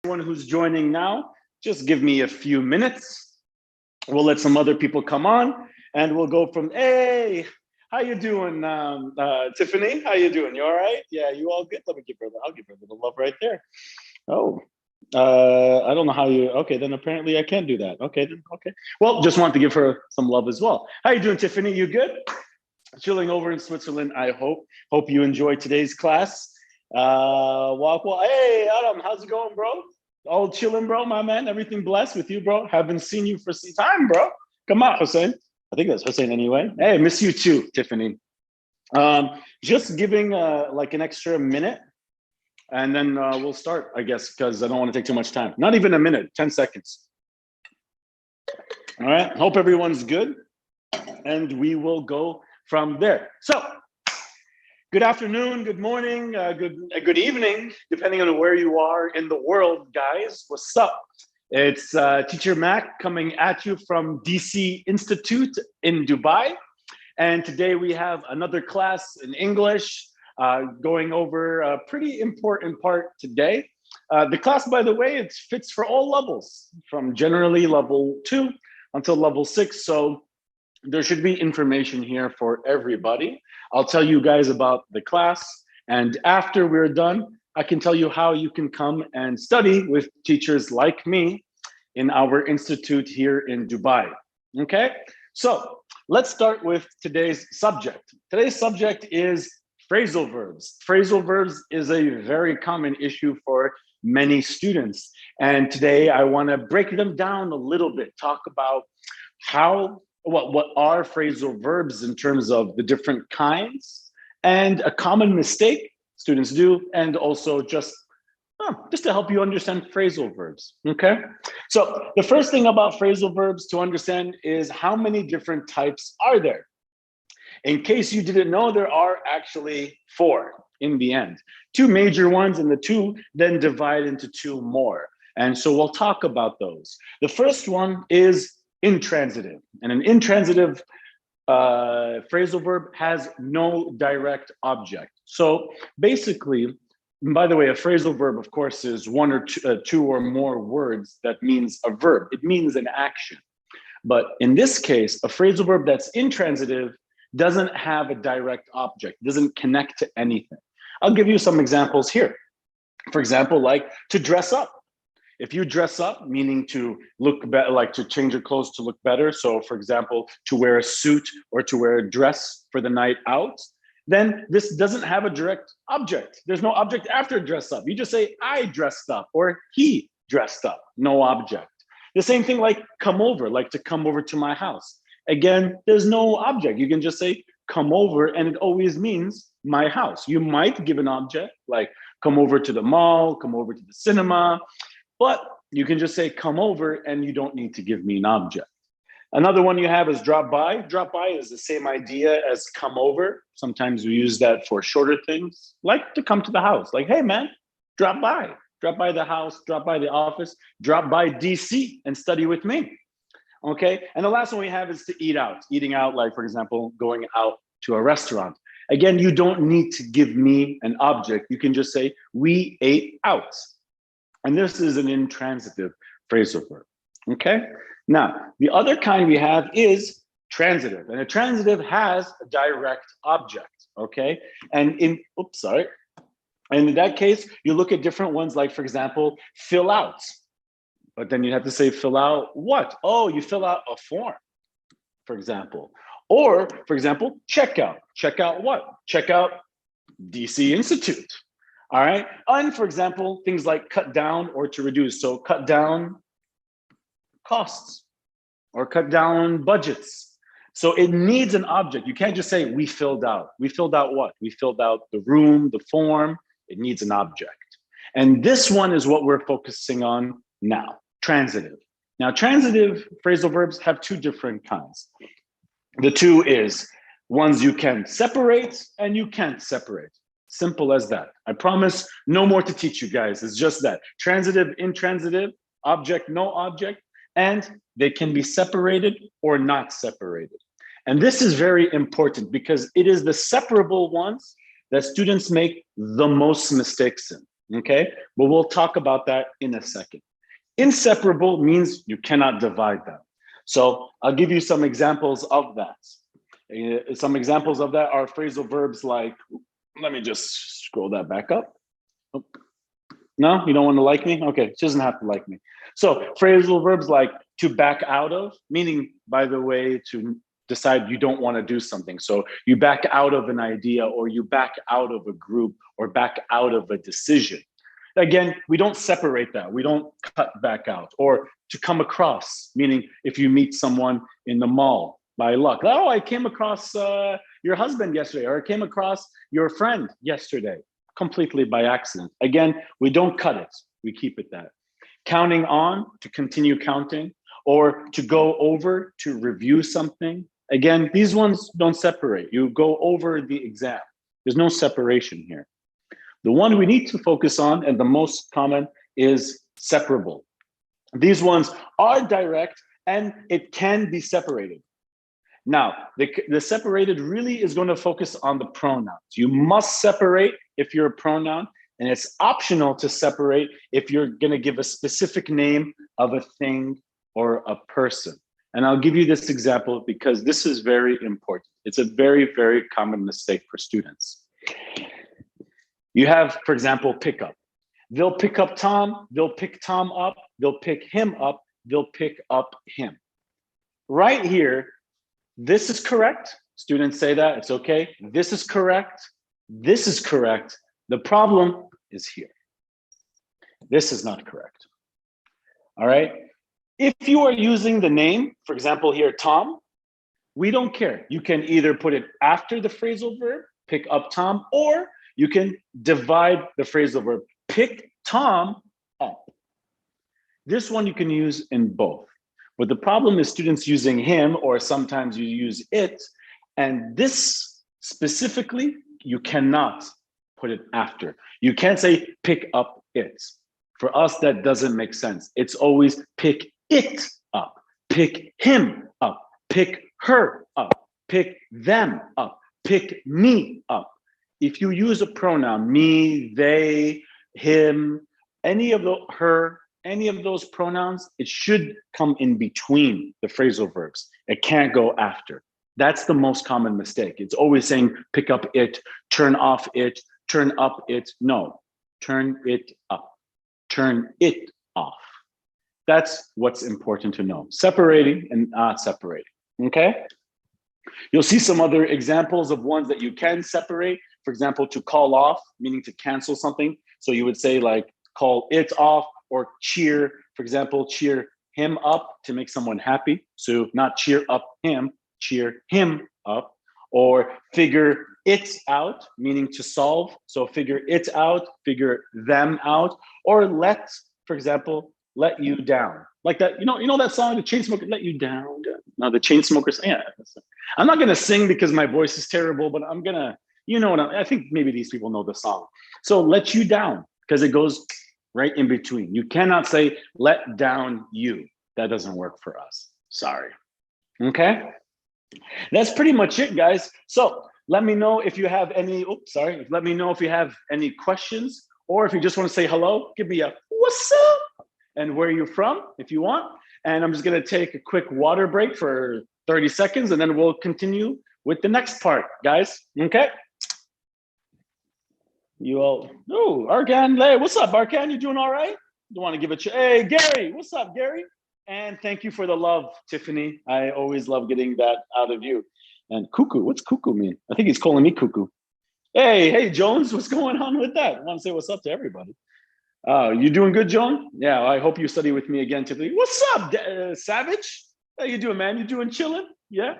everyone who's joining now, just give me a few minutes. We'll let some other people come on and we'll go from, hey, how you doing, Tiffany? How you doing? You all right? Yeah, you all good? Let me give her, I'll give her a little love right there. Oh, I don't know how you, okay, then apparently I can't do that. Okay, then, okay. Well, just want to give her some love as well. How you doing, Tiffany? You good? Chilling over in Switzerland, I hope. Hope you enjoyed today's class. Walk. Hey, Adam, how's it going, bro? All chilling, bro, my man. Everything blessed with you, bro. Haven't seen you for some time, bro. Come on, Hussein. I think that's Hussein anyway. Hey, miss you too, Tiffany. Just giving like an extra minute and then we'll start, I guess, because I don't want to take too much time. Not even a minute, 10 seconds. All right, hope everyone's good. And we will go from there. So, good afternoon, good morning, good evening, depending on where you are in the world, guys. What's up? It's Teacher Mac coming at you from DC Institute in Dubai. And today we have another class in English, going over a pretty important part today. The class, by the way, it fits for all levels, from generally level 2 until level 6. So there should be information here for everybody. I'll tell you guys about the class. And after we're done, I can tell you how you can come and study with teachers like me in our institute here in Dubai. Okay, so let's start with today's subject. Today's subject is phrasal verbs. Phrasal verbs is a very common issue for many students. And today I want to break them down a little bit, talk about what are phrasal verbs in terms of the different kinds and a common mistake students do, and also just to help you understand phrasal verbs, okay? So the first thing about phrasal verbs to understand is how many different types are there? In case you didn't know, there are actually 4 in the end. 2 major ones, and the 2 then divide into 2 more. And so we'll talk about those. The first one is intransitive, and an intransitive phrasal verb has no direct object. So basically, by the way, a phrasal verb, of course, is 1 or 2 or more words that means a verb. It means an action. But in this case, a phrasal verb that's intransitive doesn't have a direct object, doesn't connect to anything. I'll give you some examples here. For example, like to dress up. If you dress up, meaning to look better, like to change your clothes to look better. So for example, to wear a suit or to wear a dress for the night out, then this doesn't have a direct object. There's no object after dress up. You just say, I dressed up, or he dressed up, no object. The same thing like come over, like to come over to my house. Again, there's no object. You can just say come over, and it always means my house. You might give an object, like come over to the mall, come over to the cinema, but you can just say come over and you don't need to give me an object. Another one you have is drop by. Drop by is the same idea as come over. Sometimes we use that for shorter things, like to come to the house. Like, hey man, drop by. Drop by the house, drop by the office, drop by DC and study with me. Okay, and the last one we have is to eat out. Eating out, like for example, going out to a restaurant. Again, you don't need to give me an object. You can just say, we ate out. And this is an intransitive phrasal verb, okay? Now, the other kind we have is transitive, and a transitive has a direct object, okay? And in that case, you look at different ones, like for example, fill out. But then you have to say fill out what? Oh, you fill out a form, for example. Or, for example, check out. Check out what? Check out DC Institute. All right. And for example, things like cut down or to reduce. So cut down costs or cut down budgets. So it needs an object. You can't just say we filled out. We filled out what? We filled out the room, the form. It needs an object. And this one is what we're focusing on now, transitive. Now, transitive phrasal verbs have 2 different kinds. The 2 is ones you can separate and you can't separate. Simple as that. I promise no more to teach you guys. It's just that. Transitive, intransitive, object, no object, and they can be separated or not separated. And this is very important because it is the separable ones that students make the most mistakes in. okay? But we'll talk about that in a second. Inseparable means you cannot divide them. So I'll give you some examples of that. Some examples of that are phrasal verbs like, let me just scroll that back up. Oh. No, you don't want to like me? Okay, she doesn't have to like me. So phrasal verbs like to back out of, meaning, by the way, to decide you don't want to do something. So you back out of an idea, or you back out of a group, or back out of a decision. Again, we don't separate that. We don't cut back out. Or to come across, meaning if you meet someone in the mall by luck. Oh, I came across your husband yesterday, or I came across your friend yesterday, completely by accident. Again, we don't cut it. We keep it that. Counting on, to continue counting, or to go over, to review something. Again, these ones don't separate. You go over the exam. There's no separation here. The one we need to focus on, and the most common, is separable. These ones are direct, and it can be separated. Now, the separated really is going to focus on the pronouns. You must separate if you're a pronoun, and it's optional to separate if you're going to give a specific name of a thing or a person. And I'll give you this example because this is very important. It's a very, very common mistake for students. You have, for example, pick up. They'll pick up Tom, they'll pick Tom up, they'll pick him up, they'll pick up him. Right here, this is correct. Students say that, it's okay. This is correct. This is correct. The problem is here. This is not correct. All right. If you are using the name, for example, here, Tom, we don't care. You can either put it after the phrasal verb, pick up Tom, or you can divide the phrasal verb, pick Tom up. This one you can use in both. But the problem is students using him, or sometimes you use it, and this specifically, you cannot put it after. You can't say pick up it. For us, that doesn't make sense. It's always pick it up, pick him up, pick her up, pick them up, pick me up. If you use a pronoun, me, they, him, any of those pronouns, it should come in between the phrasal verbs. It can't go after. That's the most common mistake. It's always saying pick up it, turn off it, turn up it. No, turn it up, turn it off. That's what's important to know. Separating and not separating, okay? You'll see some other examples of ones that you can separate. For example, to call off, meaning to cancel something. So you would say like call it off, or cheer, for example, cheer him up to make someone happy. So not cheer up him, cheer him up. Or figure it out, meaning to solve. So figure it out, figure them out. Or let, for example, let you down. Like that, you know that song, the Chainsmokers, let you down. No, the Chainsmokers, yeah. I'm not gonna sing because my voice is terrible, but I'm gonna, I think maybe these people know the song. So let you down, because it goes right in between. You cannot say let down you. That doesn't work for us. Sorry. Okay. That's pretty much it, guys. So let me know if you have any, let me know if you have any questions, or if you just want to say hello, give me a what's up and where you're from if you want. And I'm just going to take a quick water break for 30 seconds, and then we'll continue with the next part, guys. Okay. You all, Arkan, hey, what's up, Arkan? You doing all right? You want to give it, hey, Gary, what's up, Gary? And thank you for the love, Tiffany. I always love getting that out of you. And cuckoo, what's cuckoo mean? I think he's calling me cuckoo. Hey, Jones, what's going on with that? I want to say what's up to everybody. You doing good, Joan? Yeah, I hope you study with me again, Tiffany. What's up, Savage? How you doing, man? You doing chilling? Yeah?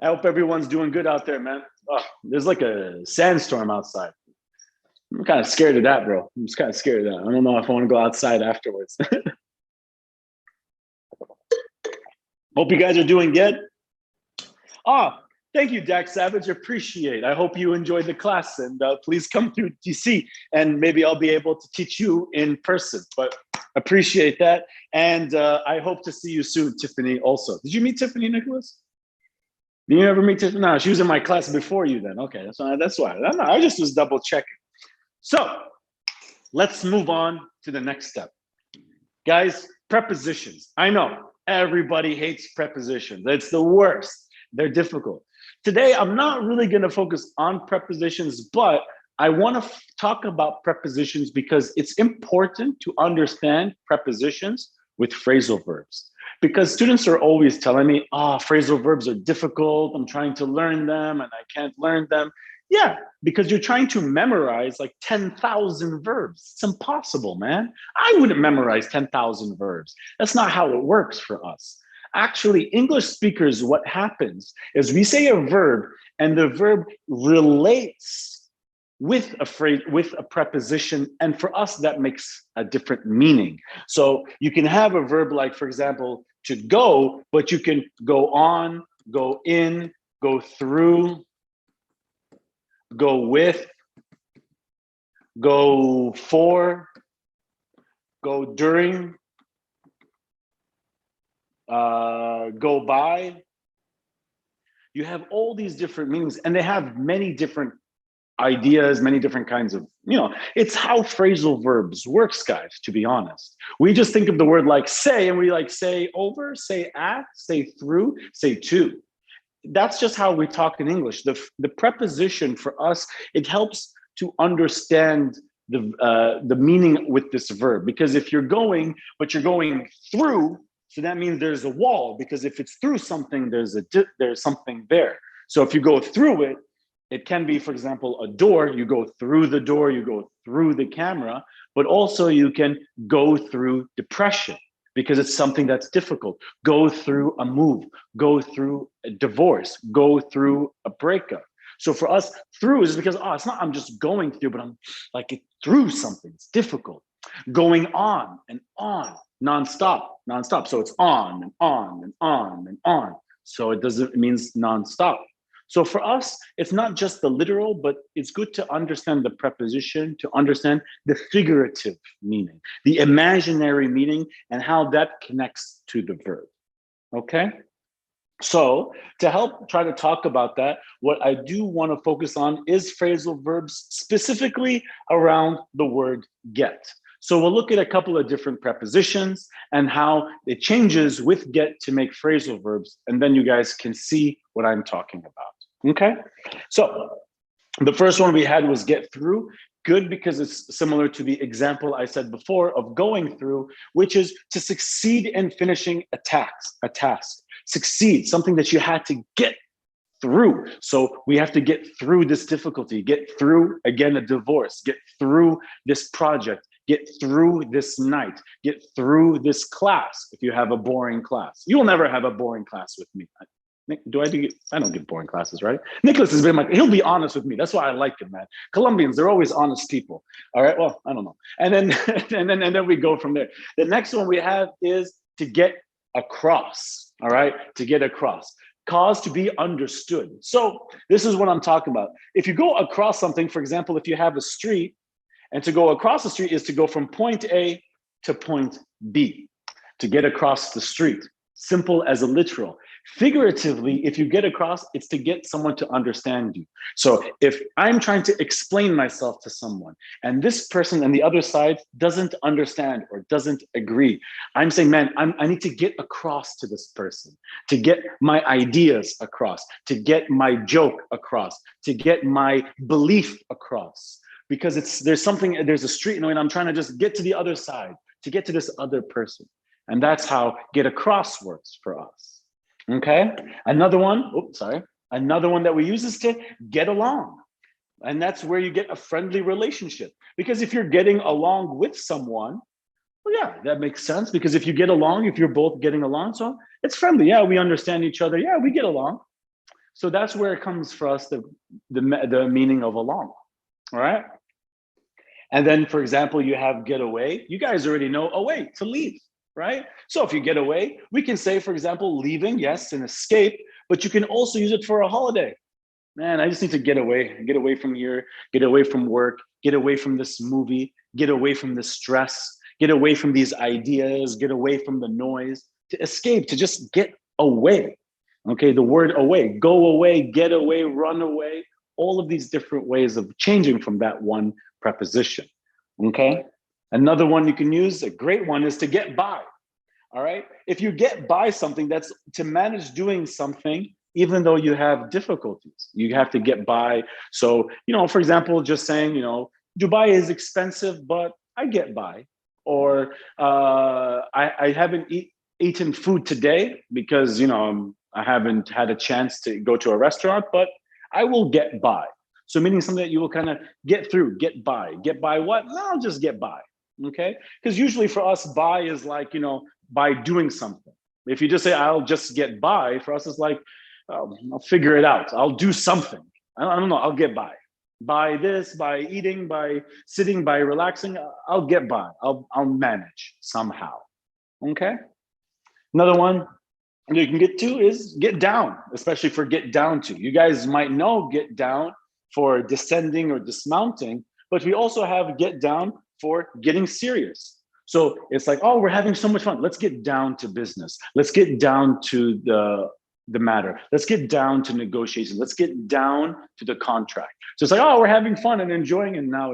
I hope everyone's doing good out there, man. Oh, there's like a sandstorm outside. I'm kind of scared of that, bro. I'm just kind of scared of that. I don't know if I want to go outside afterwards. Hope you guys are doing good. Thank you, Dak Savage. Appreciate. I hope you enjoyed the class, and please come through DC, and maybe I'll be able to teach you in person. But appreciate that, and I hope to see you soon, Tiffany. Also, did you meet Tiffany, Nicholas? Did you ever meet Tiffany? No, she was in my class before you. Then, okay, that's why. I just was double checking. So, let's move on to the next step. Guys, prepositions. I know everybody hates prepositions. It's the worst. They're difficult. Today, I'm not really going to focus on prepositions, but I want to talk about prepositions because it's important to understand prepositions with phrasal verbs. Because students are always telling me, oh, phrasal verbs are difficult. I'm trying to learn them and I can't learn them. Yeah, because you're trying to memorize like 10,000 verbs. It's impossible, man. I wouldn't memorize 10,000 verbs. That's not how it works for us. Actually, English speakers, what happens is we say a verb and the verb relates with a phrase, with a preposition, and for us, that makes a different meaning. So you can have a verb like, for example, to go, but you can go on, go in, go through, go with, go for, go during, go by. You have all these different meanings, and they have many different ideas, many different kinds of, it's how phrasal verbs works, guys, to be honest. We just think of the word like say, and we like say over, say at, say through, say to. That's just how we talk in English. The preposition for us, it helps to understand the meaning with this verb. Because if you're going, but you're going through, so that means there's a wall. Because if it's through something, there's something there. So if you go through it, it can be, for example, a door. You go through the door, you go through the camera, but also you can go through depression because it's something that's difficult. Go through a move, go through a divorce, go through a breakup. So for us, through is because, it's not I'm just going through, but I'm like it through something. It's difficult. Going on and on, nonstop. So it's on and on and on and on. So it means nonstop. So for us, it's not just the literal, but it's good to understand the preposition, to understand the figurative meaning, the imaginary meaning, and how that connects to the verb, okay? So to help try to talk about that, what I do want to focus on is phrasal verbs, specifically around the word get. So we'll look at a couple of different prepositions and how it changes with get to make phrasal verbs, and then you guys can see what I'm talking about. Okay, so the first one we had was get through. Good, because it's similar to the example I said before of going through, which is to succeed in finishing a task. Succeed, something that you had to get through. So we have to get through this difficulty, get through, again, a divorce, get through this project, get through this night, get through this class. If you have a boring class, you will never have a boring class with me. I don't give boring classes, right? Nicholas has been he'll be honest with me. That's why I like him, man. Colombians, they're always honest people. All right, well, I don't know. And then and then we go from there. The next one we have is to get across, all right? To get across. Cause to be understood. So this is what I'm talking about. If you go across something, for example, if you have a street, and to go across the street is to go from point A to point B, to get across the street. Simple as a literal. Figuratively, if you get across, it's to get someone to understand you. So if I'm trying to explain myself to someone and this person on the other side doesn't understand or doesn't agree, I'm saying, man, I need to get across to this person, to get my ideas across, to get my joke across, to get my belief across. Because there's a street, and I'm trying to just get to the other side, to get to this other person. And that's how get across works for us. Okay, another one that we use is to get along. And that's where you get a friendly relationship. Because if you're getting along with someone, well, yeah, that makes sense. Because if you get along, if you're both getting along, so it's friendly. Yeah, we understand each other. Yeah, we get along. So that's where it comes for us, the meaning of along. All right. And then, for example, you have get away. You guys already know away, to leave. Right? So if you get away, we can say, for example, leaving, yes, an escape, but you can also use it for a holiday. Man, I just need to get away from here, get away from work, get away from this movie, get away from the stress, get away from these ideas, get away from the noise, to escape, to just get away. Okay, the word away, go away, get away, run away, all of these different ways of changing from that one preposition. Okay. Another one you can use, a great one, is to get by. All right. If you get by something, that's to manage doing something, even though you have difficulties, you have to get by. So, for example, just saying, Dubai is expensive, but I get by. Or I haven't eaten food today because, I haven't had a chance to go to a restaurant, but I will get by. So meaning something that you will kind of get through, get by. Get by what? No, I'll just get by. Okay. Because usually for us, by is like, by doing something. If you just say, I'll just get by, for us, it's like, I'll figure it out. I'll do something. I don't know. I'll get by this, by eating, by sitting, by relaxing. I'll get by. I'll manage somehow. Okay. Another one you can get to is get down, especially for get down to. You guys might know get down for descending or dismounting, but we also have get down for getting serious. So it's like, oh, we're having so much fun. Let's get down to business. Let's get down to the matter. Let's get down to negotiation. Let's get down to the contract. So it's like, oh, we're having fun and enjoying, and now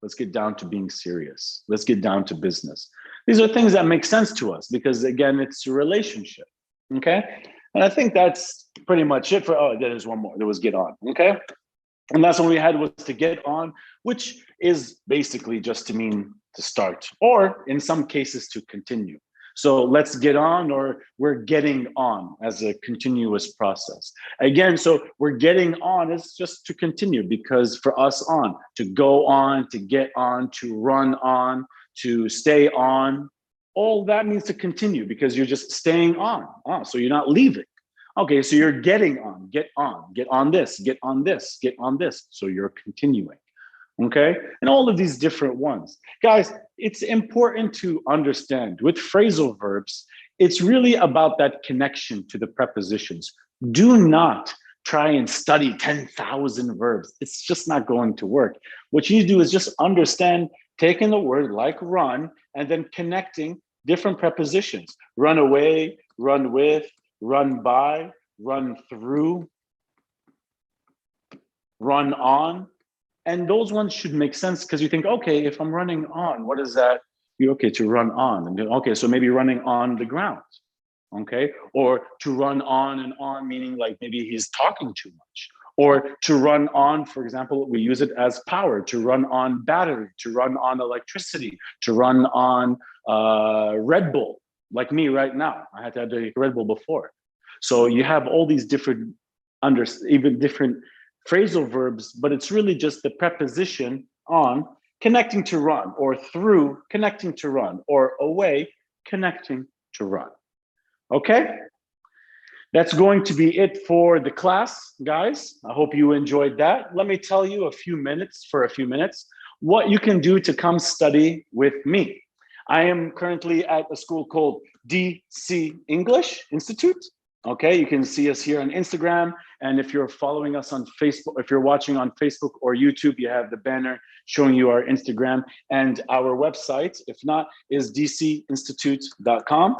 let's get down to being serious. Let's get down to business. These are things that make sense to us because, again, it's a relationship. Okay. And I think that's pretty much it for, there's one more. There was get on. Okay. And that's what we had, was to get on, which is basically just to mean to start, or in some cases to continue. So let's get on, or we're getting on, as a continuous process. Again, so we're getting on is just to continue, because for us, on, to go on, to get on, to run on, to stay on, all that means to continue, because you're just staying on. So you're not leaving. Okay, so you're getting on, get on this, get on this, get on this. So you're continuing. Okay, and all of these different ones. Guys, it's important to understand with phrasal verbs, it's really about that connection to the prepositions. Do not try and study 10,000 verbs. It's just not going to work. What you need to do is just understand, taking a word like run and then connecting different prepositions. Run away, run with, run by, run through, run on. And those ones should make sense, because you think, okay, if I'm running on, what is that? Okay, to run on. And okay, so maybe running on the ground. Okay, or to run on and on, meaning like maybe he's talking too much. Or to run on, for example, we use it as power, to run on battery, to run on electricity, to run on Red Bull, like me right now. I had to have the Red Bull before. So you have all these different, even different phrasal verbs, but it's really just the preposition on connecting to run, or through connecting to run, or away connecting to run. Okay? That's going to be it for the class, guys. I hope you enjoyed that. Let me tell you for a few minutes, what you can do to come study with me. I am currently at a school called DC English Institute. Okay, you can see us here on Instagram. And if you're following us on Facebook, if you're watching on Facebook or YouTube, you have the banner showing you our Instagram, and our website, if not, is dcinstitute.com.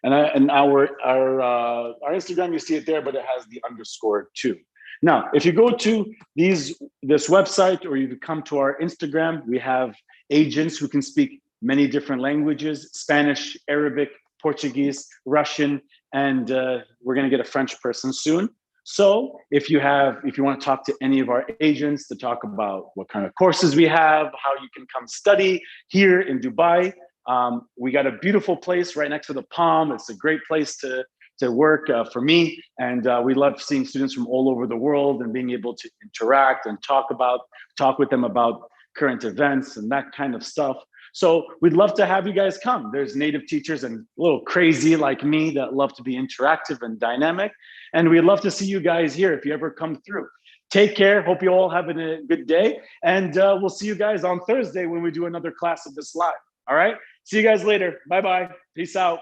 And our Instagram, you see it there, but it has the underscore too. Now, if you go to this website, or you come to our Instagram, we have agents who can speak many different languages: Spanish, Arabic, Portuguese, Russian, and we're going to get a French person soon. So if you want to talk to any of our agents to talk about what kind of courses we have, how you can come study here in Dubai, we got a beautiful place right next to the Palm. It's a great place to work for me, and we love seeing students from all over the world and being able to interact and talk with them about current events and that kind of stuff. So we'd love to have you guys come. There's native teachers and a little crazy like me that love to be interactive and dynamic. And we'd love to see you guys here if you ever come through. Take care. Hope you all have a good day. And we'll see you guys on Thursday when we do another class of this live. All right. See you guys later. Bye-bye. Peace out.